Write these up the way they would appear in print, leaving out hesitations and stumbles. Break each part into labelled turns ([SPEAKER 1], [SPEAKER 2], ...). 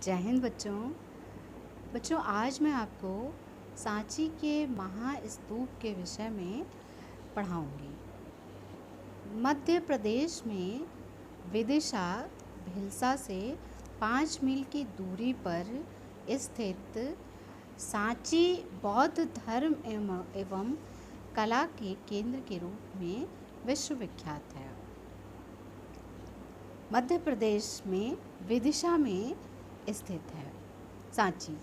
[SPEAKER 1] जय हिंद बच्चों। बच्चों आज मैं आपको सांची के महास्तूप के विषय में पढ़ाऊंगी। मध्य प्रदेश में विदिशा भिलसा से 5 मील की दूरी पर स्थित सांची बौद्ध धर्म एवं कला के केंद्र के रूप में विश्वविख्यात है। मध्य प्रदेश में विदिशा में स्थित है सांची।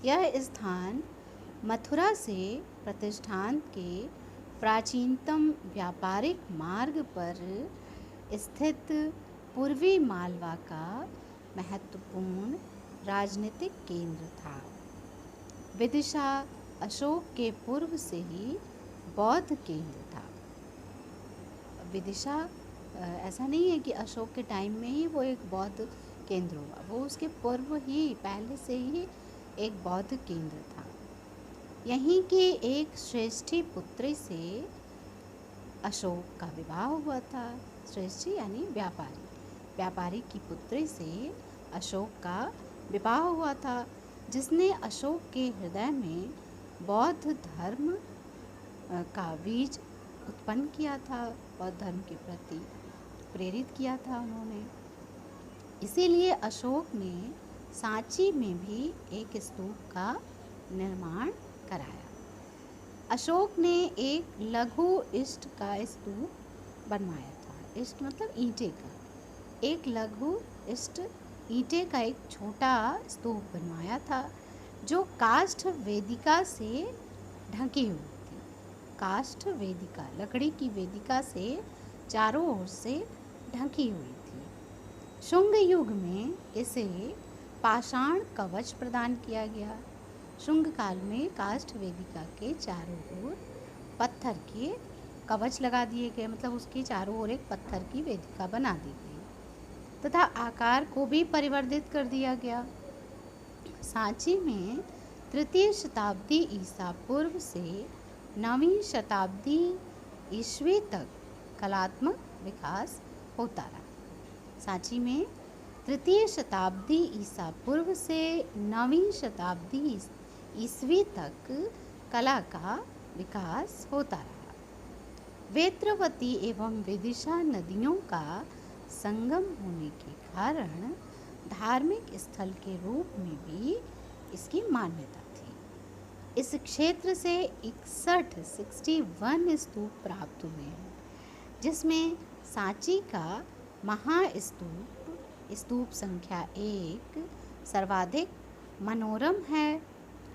[SPEAKER 1] यह स्थान मथुरा से प्रतिष्ठान के प्राचीनतम व्यापारिक मार्ग पर स्थित पूर्वी मालवा का महत्वपूर्ण राजनीतिक केंद्र था। विदिशा अशोक के पूर्व से ही बौद्ध केंद्र था। विदिशा ऐसा नहीं है कि अशोक के टाइम में ही वो एक बौद्ध केंद्र हुआ, वो उसके पूर्व ही पहले से ही एक बौद्ध केंद्र था। यहीं की एक श्रेष्ठी पुत्री से अशोक का विवाह हुआ था। श्रेष्ठी यानी व्यापारी की पुत्री से अशोक का विवाह हुआ था, जिसने अशोक के हृदय में बौद्ध धर्म का बीज उत्पन्न किया था, बौद्ध धर्म के प्रति प्रेरित किया था उन्होंने। इसीलिए अशोक ने सांची में भी एक स्तूप का निर्माण कराया। अशोक ने एक लघु इष्ट का स्तूप बनवाया था। इष्ट मतलब ईंटे का। एक लघु इष्ट ईंटे का एक छोटा स्तूप बनवाया था, जो काष्ठ वेदिका से ढकी हुई थी। काष्ठ वेदिका, लकड़ी की वेदिका से चारों ओर से ढकी हुई थी। शुंग युग में इसे पाषाण कवच प्रदान किया गया। शुंग काल में काष्ठ वेदिका के चारों ओर पत्थर के कवच लगा दिए गए, मतलब उसके चारों ओर एक पत्थर की वेदिका बना दी गई तथा आकार को भी परिवर्तित कर दिया गया। सांची में 3य शताब्दी ईसा पूर्व से 9वीं शताब्दी ईस्वी तक कलात्मक विकास होता रहा। सांची में 3य शताब्दी ईसा पूर्व से 9वीं शताब्दी ईस्वी तक कला का विकास होता रहा। वेत्रवती एवं विदिशा नदियों का संगम होने के कारण धार्मिक स्थल के रूप में भी इसकी मान्यता थी। इस क्षेत्र से 61 स्तूप प्राप्त हुए हैं, जिसमें सांची का महास्तूप स्तूप संख्या 1 सर्वाधिक मनोरम है।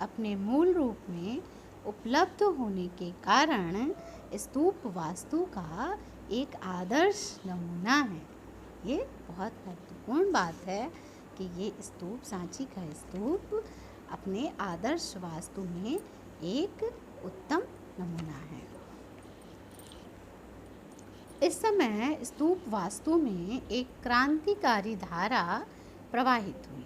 [SPEAKER 1] अपने मूल रूप में उपलब्ध होने के कारण स्तूप वास्तु का एक आदर्श नमूना है। ये बहुत महत्वपूर्ण बात है कि ये स्तूप, सांची का स्तूप अपने आदर्श वास्तु में एक उत्तम नमूना है। इस समय स्तूप वास्तु में एक क्रांतिकारी धारा प्रवाहित हुई।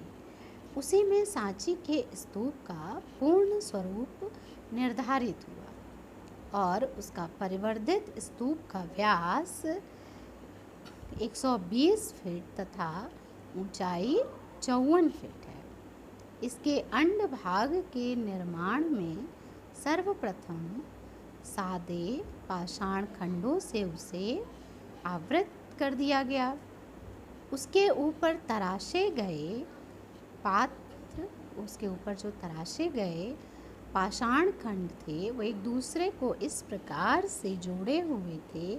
[SPEAKER 1] उसी में सांची के स्तूप का पूर्ण स्वरूप निर्धारित हुआ और उसका परिवर्धित स्तूप का व्यास 120 फीट तथा ऊंचाई 54 फीट है। इसके अंड भाग के निर्माण में सर्वप्रथम सादे पाषाण खंडों से उसे आवृत कर दिया गया। उसके ऊपर तराशे गए पात्र, उसके ऊपर जो तराशे गए पाषाण खंड थे, वो एक दूसरे को इस प्रकार से जोड़े हुए थे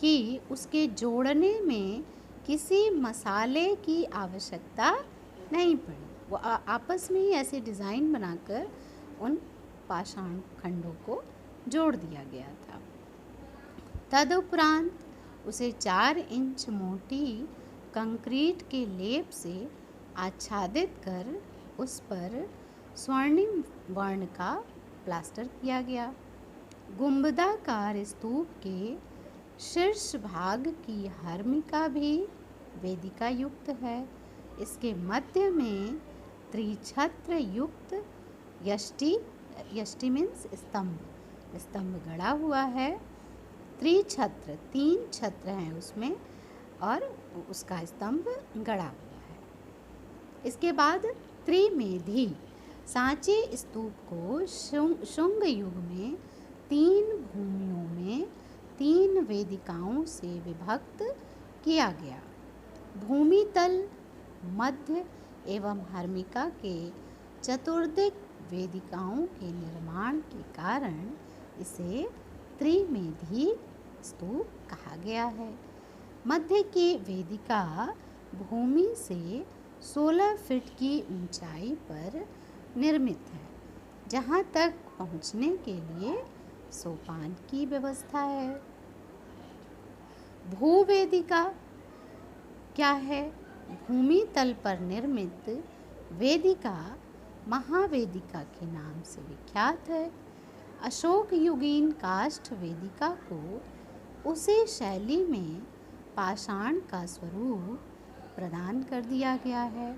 [SPEAKER 1] कि उसके जोड़ने में किसी मसाले की आवश्यकता नहीं पड़ी। वो आपस में ही ऐसे डिज़ाइन बनाकर उन पाषाण खंडों को जोड़ दिया गया था। तदुपरांत उसे 4 इंच मोटी कंक्रीट के लेप से आच्छादित कर उस पर स्वर्णिम वर्ण का प्लास्टर किया गया। गुंबदाकार स्तूप के शीर्ष भाग की हर्मिका भी वेदिका युक्त है। इसके मध्य में त्रिछत्र युक्त यष्टि मीन्स स्तंभ गड़ा हुआ है। त्रिछत्र 3 छत्र हैं उसमें और उसका स्तंभ गड़ा हुआ है। इसके बाद त्रिमेधी। सांची स्तूप को शुंग युग में 3 भूमियों में 3 वेदिकाओं से विभक्त किया गया। भूमितल, मध्य एवं हर्मिका के चतुर्दिक वेदिकाओं के निर्माण के कारण इसे त्रिमेधी स्तूप कहा गया है। मध्य की वेदिका भूमि से 16 फीट की ऊंचाई पर निर्मित है, जहाँ तक पहुँचने के लिए सोपान की व्यवस्था है। भूवेदिका क्या है? भूमि तल पर निर्मित वेदिका महावेदिका के नाम से विख्यात है। अशोक युगीन काष्ठ वेदिका को उसी शैली में पाषाण का स्वरूप प्रदान कर दिया गया है।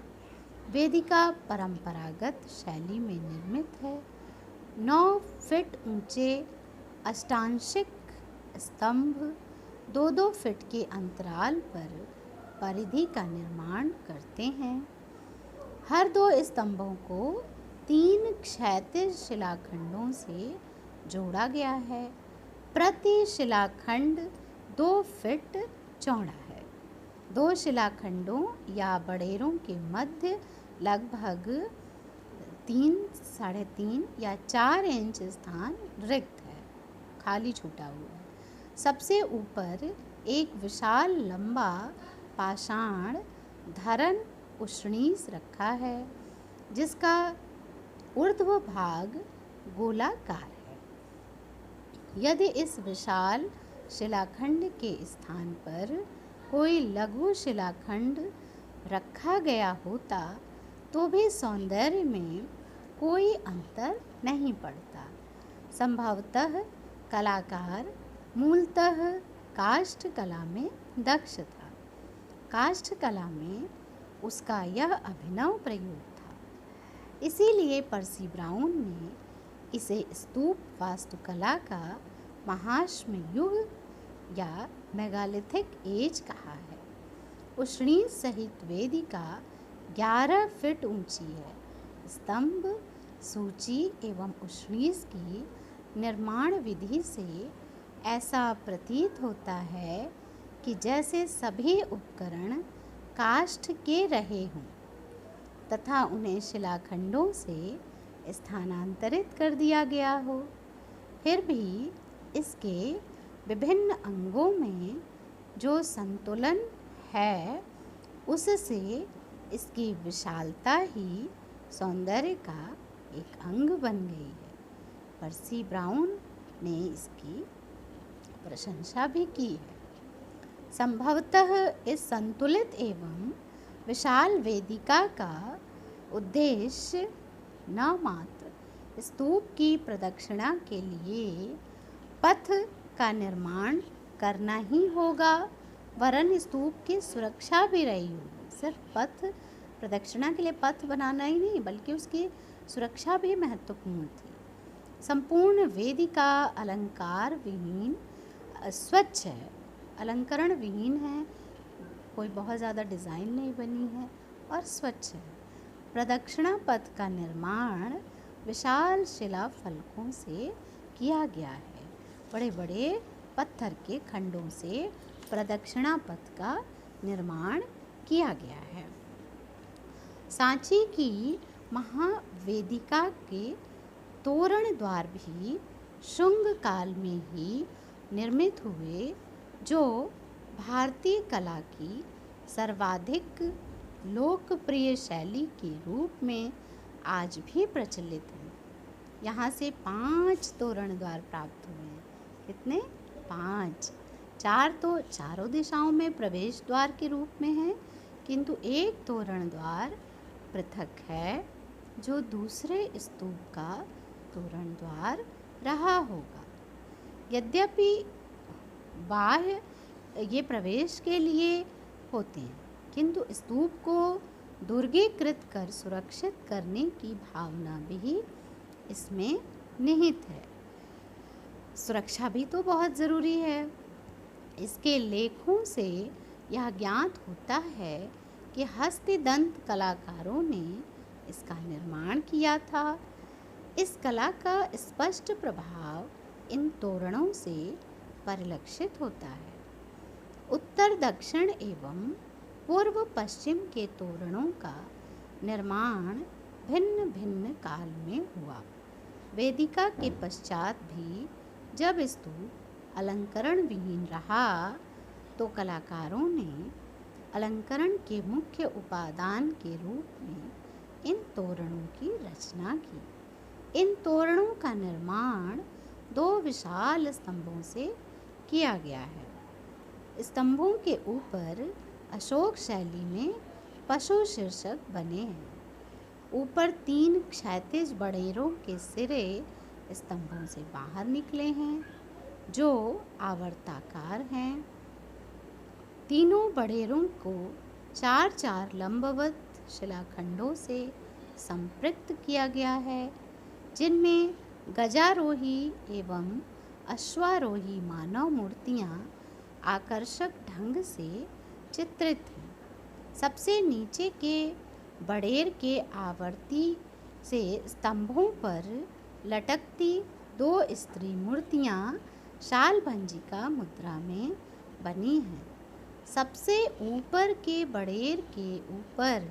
[SPEAKER 1] वेदिका परंपरागत शैली में निर्मित है। 9 फीट ऊंचे अष्टांशिक स्तंभ 2-2 फीट के अंतराल पर परिधि का निर्माण करते हैं। हर 2 स्तंभों को 3 क्षैतिज शिलाखंडों से जोड़ा गया है। प्रति शिलाखंड 2 फीट चौड़ा है। 2 शिलाखंडों या बड़ेरों के मध्य लगभग 3, 3.5 या 4 इंच स्थान रिक्त है, खाली छूटा हुआ है। सबसे ऊपर एक विशाल लंबा पाषाण धरन उष्णीष रखा है, जिसका ऊर्ध्व भाग गोलाकार है। यदि इस विशाल शिलाखंड के स्थान पर कोई लघु शिलाखंड रखा गया होता तो भी सौंदर्य में कोई अंतर नहीं पड़ता। संभवतः कलाकार मूलतः काष्ठ कला में दक्ष था। काष्ठ कला में उसका यह अभिनव प्रयोग था। इसीलिए पर्सी ब्राउन ने इसे स्तूप वास्तुकला का महाश्म युग या मेगालिथिक एज कहा है। उष्णीष सहित वेदिका 11 फीट ऊंची है। स्तंभ, सूची एवं उष्णीष की निर्माण विधि से ऐसा प्रतीत होता है कि जैसे सभी उपकरण काष्ठ के रहे हों तथा उन्हें शिलाखंडों से स्थानांतरित कर दिया गया हो। फिर भी इसके विभिन्न अंगों में जो संतुलन है, उससे इसकी विशालता ही सौंदर्य का एक अंग बन गई है। पर्सी ब्राउन ने इसकी प्रशंसा भी की है। संभवतः इस संतुलित एवं विशाल वेदिका का उद्देश्य न मात्र स्तूप की प्रदक्षिणा के लिए पथ का निर्माण करना ही होगा, वरन स्तूप की सुरक्षा भी रही होगी। सिर्फ पथ प्रदक्षिणा के लिए पथ बनाना ही नहीं, बल्कि उसकी सुरक्षा भी महत्वपूर्ण थी। संपूर्ण वेदिका अलंकार विहीन स्वच्छ है, अलंकरण विहीन है, कोई बहुत ज़्यादा डिज़ाइन नहीं बनी है और स्वच्छ है। प्रदक्षिणा पथ का निर्माण विशाल शिला फलकों से किया गया है। बड़े बड़े पत्थर के खंडों से प्रदक्षिणा पथ का निर्माण किया गया है। सांची की महावेदिका के तोरण द्वार भी शुंग काल में ही निर्मित हुए, जो भारतीय कला की सर्वाधिक लोकप्रिय शैली के रूप में आज भी प्रचलित है। यहाँ से 5 तोरण द्वार प्राप्त हुए हैं। कितने? 5। 4 तो चारों दिशाओं में प्रवेश द्वार के रूप में है, किंतु एक तोरण द्वार पृथक है, जो दूसरे स्तूप का तोरण द्वार रहा होगा। यद्यपि बाह्य ये प्रवेश के लिए होते हैं, किंतु स्तूप को दुर्गीकृत कर सुरक्षित करने की भावना भी इसमें निहित है। सुरक्षा भी तो बहुत ज़रूरी है। इसके लेखों से यह ज्ञात होता है कि हस्तिदंत कलाकारों ने इसका निर्माण किया था। इस कला का स्पष्ट प्रभाव इन तोरणों से परिलक्षित होता है। उत्तर दक्षिण एवं पूर्व पश्चिम के तोरणों का निर्माण भिन्न भिन्न काल में हुआ। वेदिका के पश्चात भी जब स्तूप अलंकरण विहीन रहा तो कलाकारों ने अलंकरण के मुख्य उपादान के रूप में इन तोरणों की रचना की। इन तोरणों का निर्माण 2 विशाल स्तंभों से किया गया है। स्तंभों के ऊपर अशोक शैली में पशु शीर्षक बने हैं। ऊपर 3 क्षैतिज बड़ेरों के सिरे स्तंभों से बाहर निकले हैं जो आवर्ताकार हैं। तीनों बड़ेरों को 4-4 लंबवत शिलाखंडों से संपृक्त किया गया है जिनमें गजारोही एवं अश्वारोही मानव मूर्तियां आकर्षक ढंग से चित्रित हैं। सबसे नीचे के बड़ेर के आवर्ती से स्तंभों पर लटकती 2 स्त्री मूर्तियां शालभंजिका मुद्रा में बनी हैं। सबसे ऊपर के बड़ेर के ऊपर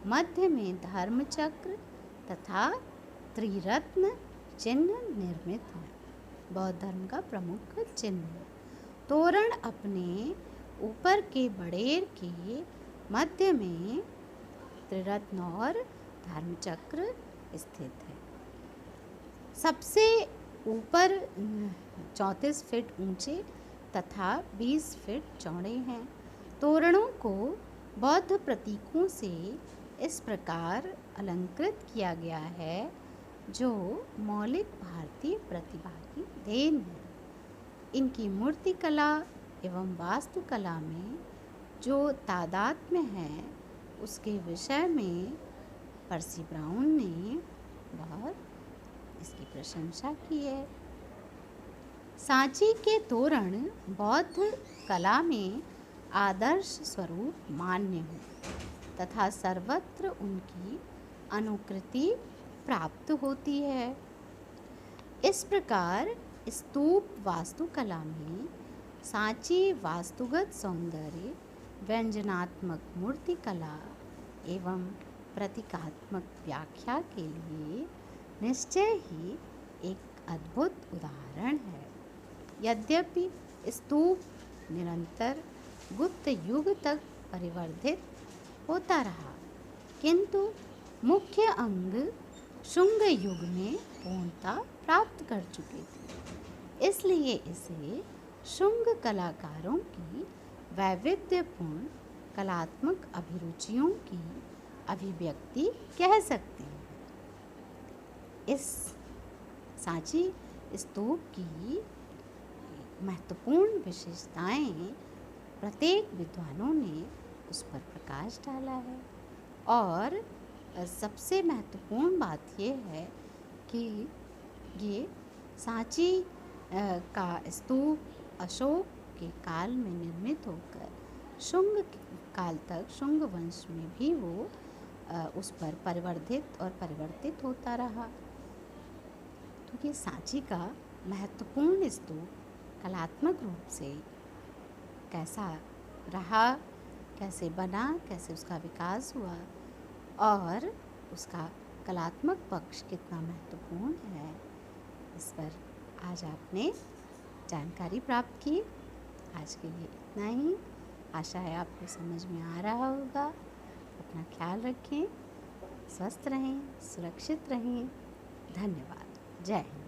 [SPEAKER 1] मध्य में धर्मचक्र तथा त्रिरत्न चिन्ह निर्मित है। बौद्ध धर्म का प्रमुख चिन्ह है। तोरण अपने ऊपर के बड़ेर के मध्य में त्रिरत्न और धर्मचक्र स्थित है। सबसे ऊपर 34 फीट ऊंचे तथा 20 फीट चौड़े हैं। तोरणों को बौद्ध प्रतीकों से इस प्रकार अलंकृत किया गया है जो मौलिक भारतीय प्रतिभा की देन है। इनकी मूर्तिकला एवं वास्तुकला में जो तादात्म्य है उसके विषय में पर्सी ब्राउन ने बहुत इसकी प्रशंसा की है। सांची के तोरण बौद्ध कला में आदर्श स्वरूप मान्य है तथा सर्वत्र उनकी अनुकृति प्राप्त होती है। इस प्रकार स्तूप वास्तुकला में सांची वास्तुगत सौंदर्य, व्यंजनात्मक मूर्तिकला एवं प्रतीकात्मक व्याख्या के लिए निश्चय ही एक अद्भुत उदाहरण है। यद्यपि स्तूप निरंतर गुप्त युग तक परिवर्धित होता रहा किंतु मुख्य अंग शुंग युग में पूर्णता प्राप्त कर चुके थे। इसलिए इसे शुंग कलाकारों की वैविध्यपूर्ण कलात्मक अभिरुचियों की अभिव्यक्ति कह सकते हैं। इस सांची स्तूप की महत्वपूर्ण विशेषताएं प्रत्येक विद्वानों ने उस पर प्रकाश डाला है और सबसे महत्वपूर्ण बात यह है कि ये सांची का स्तूप अशोक के काल में निर्मित होकर शुंग काल तक शुंग वंश में भी वो उस पर परिवर्तित होता रहा। तो ये सांची का महत्वपूर्ण स्तूप कलात्मक रूप से कैसा रहा, कैसे बना, कैसे उसका विकास हुआ और उसका कलात्मक पक्ष कितना महत्वपूर्ण है, इस पर आज आपने जानकारी प्राप्त की। आज के लिए इतना ही। आशा है आपको समझ में आ रहा होगा। अपना ख्याल रखें, स्वस्थ रहें, सुरक्षित रहें। धन्यवाद। जय हिंद।